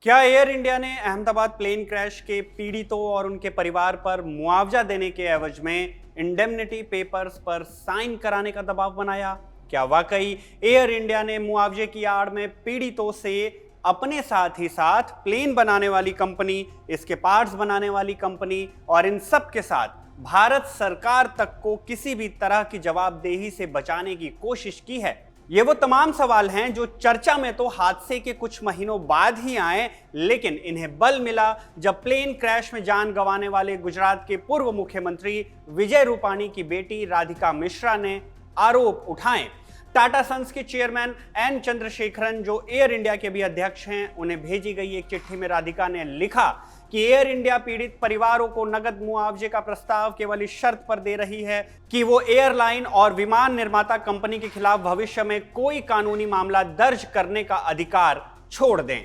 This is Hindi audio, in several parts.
क्या एयर इंडिया ने अहमदाबाद प्लेन क्रैश के पीड़ितों और उनके परिवार पर मुआवजा देने के एवज में इंडेमनिटी पेपर्स पर साइन कराने का दबाव बनाया? क्या वाकई एयर इंडिया ने मुआवजे की आड़ में पीड़ितों से अपने साथ ही साथ प्लेन बनाने वाली कंपनी, इसके पार्ट्स बनाने वाली कंपनी और इन सब के साथ भारत सरकार तक को किसी भी तरह की जवाबदेही से बचाने की कोशिश की है? ये वो तमाम सवाल हैं जो चर्चा में तो हादसे के कुछ महीनों बाद ही आए, लेकिन इन्हें बल मिला जब प्लेन क्रैश में जान गंवाने वाले गुजरात के पूर्व मुख्यमंत्री विजय रूपाणी की बेटी राधिका मिश्रा ने आरोप उठाए। टाटा सन्स के चेयरमैन एन चंद्रशेखरन, जो एयर इंडिया के भी अध्यक्ष हैं, उन्हें भेजी गई एक चिट्ठी में राधिका ने लिखा कि एयर इंडिया पीड़ित परिवारों को नगद मुआवजे का प्रस्ताव केवल इस शर्त पर दे रही है कि वो एयरलाइन और विमान निर्माता कंपनी के खिलाफ भविष्य में कोई कानूनी मामला दर्ज करने का अधिकार छोड़ दें।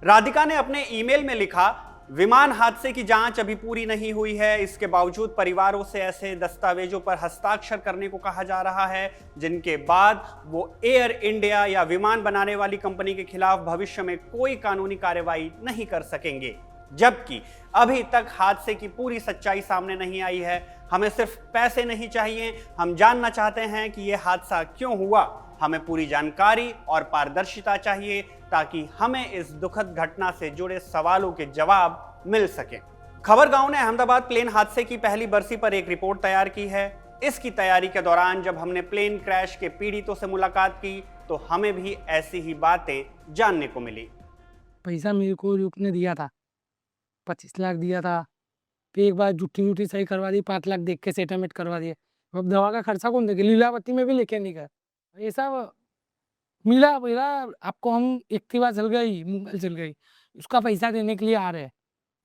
राधिका ने अपने ईमेल में लिखा, विमान हादसे की जांच अभी पूरी नहीं हुई है, इसके बावजूद परिवारों से ऐसे दस्तावेजों पर हस्ताक्षर करने को कहा जा रहा है जिनके बाद वो एयर इंडिया या विमान बनाने वाली कंपनी के खिलाफ भविष्य में कोई कानूनी कार्रवाई नहीं कर सकेंगे। जबकि अभी तक हादसे की पूरी सच्चाई सामने नहीं आई है। हमें सिर्फ पैसे नहीं चाहिए, हम जानना चाहते हैं कि यह हादसा क्यों हुआ। हमें पूरी जानकारी और पारदर्शिता चाहिए ताकि हमें इस दुखद घटना से जुड़े सवालों के जवाब मिल सके। खबरगांव ने अहमदाबाद प्लेन हादसे की पहली बरसी पर एक रिपोर्ट तैयार की है। इसकी तैयारी के दौरान जब हमने प्लेन क्रैश के पीड़ितों से मुलाकात की तो हमें भी ऐसी ही बातें जानने को मिली। पैसा मेरे को रुकने दिया था, 25 लाख दिया था। फिर एक बार झूठी-मूठी सही करवा दी, 5 लाख देख के सेटलमेंट करवा दिए। अब दवा का खर्चा कौन देगा? लीलावती में भी लेके नहीं गए। ये सब मिला बोला आपको, हम एक्टिवा चल गई, मोबाइल चल गई, उसका पैसा देने के लिए आ रहे हैं।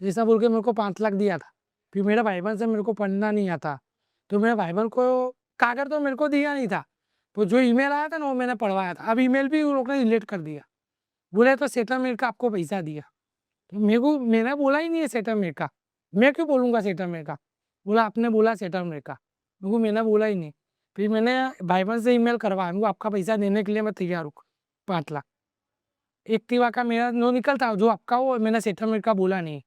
तो ऐसा बोल के मेरे को 5 लाख दिया था। फिर मेरे भाईबहन से मेरे को पढ़ना नहीं आता, तो मेरे भाईबहन को कागज़ तो मेरे को दिया नहीं था, तो जो ईमेल आया था ना वो मैंने पढ़वाया था। अब ईमेल भी उन लोग ने डिलीट कर दिया। बोले तो सेटलमेंट का आपको पैसा दिया। तो मेरे को, मैंने बोला ही नहीं है सेटलमेंट का। मैं क्यों बोलूँगा सेटलमेंट का? बोला आपने बोला सेटलमेंट का। मैंने बोला ही नहीं। फिर मैंने भाईबहन से ईमेल करवाया, मैं आपका पैसा देने के लिए मैं तैयार हूँ, 5 लाख। एक्टिवा का मेरा नो निकलता, जो आपका हो, मैंने सेटलमेंट का बोला नहीं।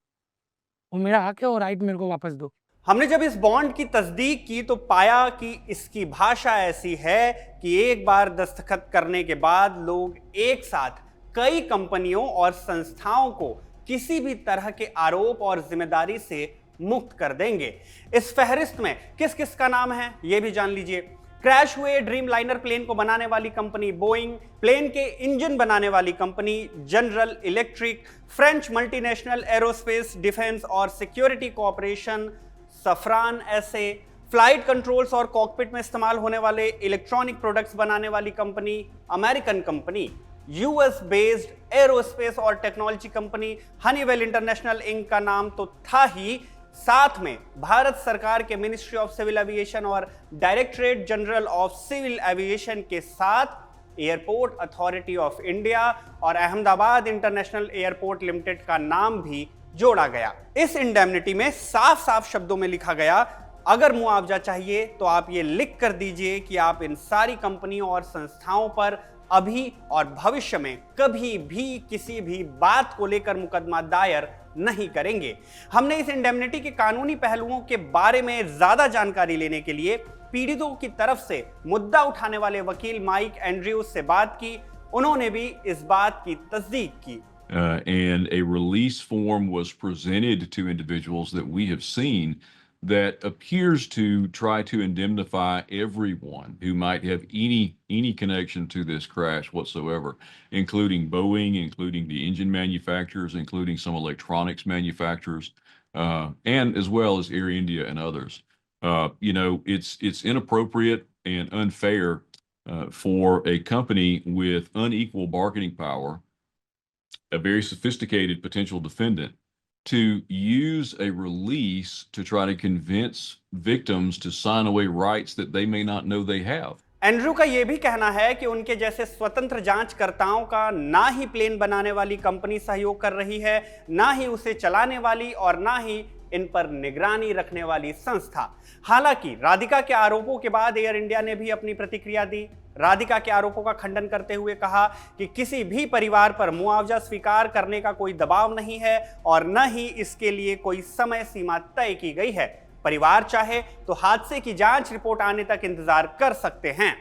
वो मेरा हक है, वो राइट मेरे को वापस दो। हमने जब इस बॉन्ड की तस्दीक की तो पाया कि इसकी भाषा ऐसी है कि एक बार दस्तखत करने के बाद लोग एक साथ कई कंपनियों और संस्थाओं को किसी भी तरह के आरोप और जिम्मेदारी से मुक्त कर देंगे। इस फहरिस्त में किस किस का नाम है यह भी जान लीजिए। क्रैश हुए ड्रीम लाइनर प्लेन को बनाने वाली कंपनी बोइंग, प्लेन के इंजन बनाने वाली company general electric, French multinational aerospace defence और सिक्योरिटी कॉर्पोरेशन सफरान ऐसे, फ्लाइट कंट्रोल्स और कॉकपिट में इस्तेमाल होने वाले इलेक्ट्रॉनिक प्रोडक्ट्स बनाने वाली company American company, US based aerospace और technology company Honeywell International Inc का नाम तो था ही, साथ में भारत सरकार के मिनिस्ट्री ऑफ सिविल एविएशन और directorate general of civil aviation के साथ एयरपोर्ट अथॉरिटी ऑफ इंडिया और अहमदाबाद इंटरनेशनल एयरपोर्ट लिमिटेड का नाम भी जोड़ा गया। इस इंडेमनिटी में साफ साफ शब्दों में लिखा गया, अगर मुआवजा चाहिए तो आप ये लिख कर दीजिए कि आप इन सारी कंपनियों और संस्थाओं पर अभी और भविष्य में कभी भी किसी भी बात को लेकर मुकदमा दायर नहीं करेंगे। हमने इस इंडेमनिटी के कानूनी पहलुओं के बारे में ज्यादा जानकारी लेने के लिए पीड़ितों की तरफ से मुद्दा उठाने वाले वकील माइक एंड्रयूज से बात की। उन्होंने भी इस बात की तस्दीक की। And a release form was presented to individuals that we have seen that appears to try to indemnify everyone who might have any connection to this crash whatsoever, including Boeing, including the engine manufacturers, including some electronics manufacturers, and as well as Air India and others. It's inappropriate and unfair for a company with unequal bargaining power, a very sophisticated potential defendant, to use a release to try to convince victims to sign away rights that they may not know they have. Andrew का यह भी कहना है कि उनके जैसे स्वतंत्र जांचकर्ताओं का ना ही प्लेन बनाने वाली कंपनी सहयोग कर रही है, ना ही उसे चलाने वाली और ना ही इन पर निगरानी रखने वाली संस्था। हालांकि राधिका के आरोपों के बाद एयर इंडिया ने भी अपनी प्रतिक्रिया दी। राधिका के आरोपों का खंडन करते हुए कहा कि किसी भी परिवार पर मुआवजा स्वीकार करने का कोई दबाव नहीं है और न ही इसके लिए कोई समय सीमा तय की गई है। परिवार चाहे तो हादसे की जांच रिपोर्ट आने तक इंतजार कर सकते हैं।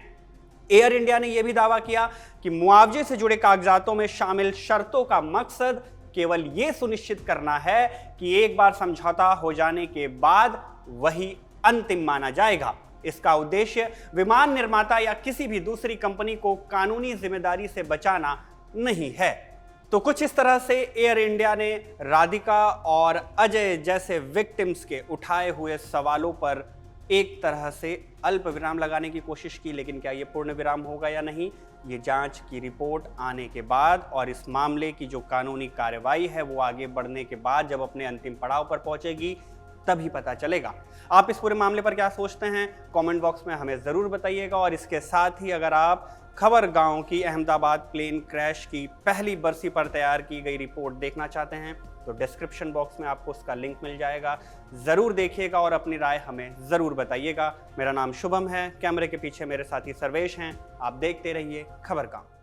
एयर इंडिया ने यह भी दावा किया कि मुआवजे से जुड़े कागजातों में शामिल शर्तों का मकसद केवल यह सुनिश्चित करना है कि एक बार समझौता हो जाने के बाद वही अंतिम माना जाएगा। इसका उद्देश्य विमान निर्माता या किसी भी दूसरी कंपनी को कानूनी जिम्मेदारी से बचाना नहीं है। तो कुछ इस तरह से एयर इंडिया ने राधिका और अजय जैसे विक्टिम्स के उठाए हुए सवालों पर एक तरह से अल्प विराम लगाने की कोशिश की, लेकिन क्या यह पूर्ण विराम होगा या नहीं, ये जांच की रिपोर्ट आने के बाद और इस मामले की जो कानूनी कार्रवाई है वो आगे बढ़ने के बाद जब अपने अंतिम पड़ाव पर पहुंचेगी तभी पता चलेगा। आप इस पूरे मामले पर क्या सोचते हैं, कमेंट बॉक्स में हमें ज़रूर बताइएगा। और इसके साथ ही अगर आप खबर गांव की अहमदाबाद प्लेन क्रैश की पहली बरसी पर तैयार की गई रिपोर्ट देखना चाहते हैं तो डिस्क्रिप्शन बॉक्स में आपको उसका लिंक मिल जाएगा, ज़रूर देखिएगा और अपनी राय हमें ज़रूर बताइएगा। मेरा नाम शुभम है, कैमरे के पीछे मेरे साथी सर्वेश हैं। आप देखते रहिए खबर गांव।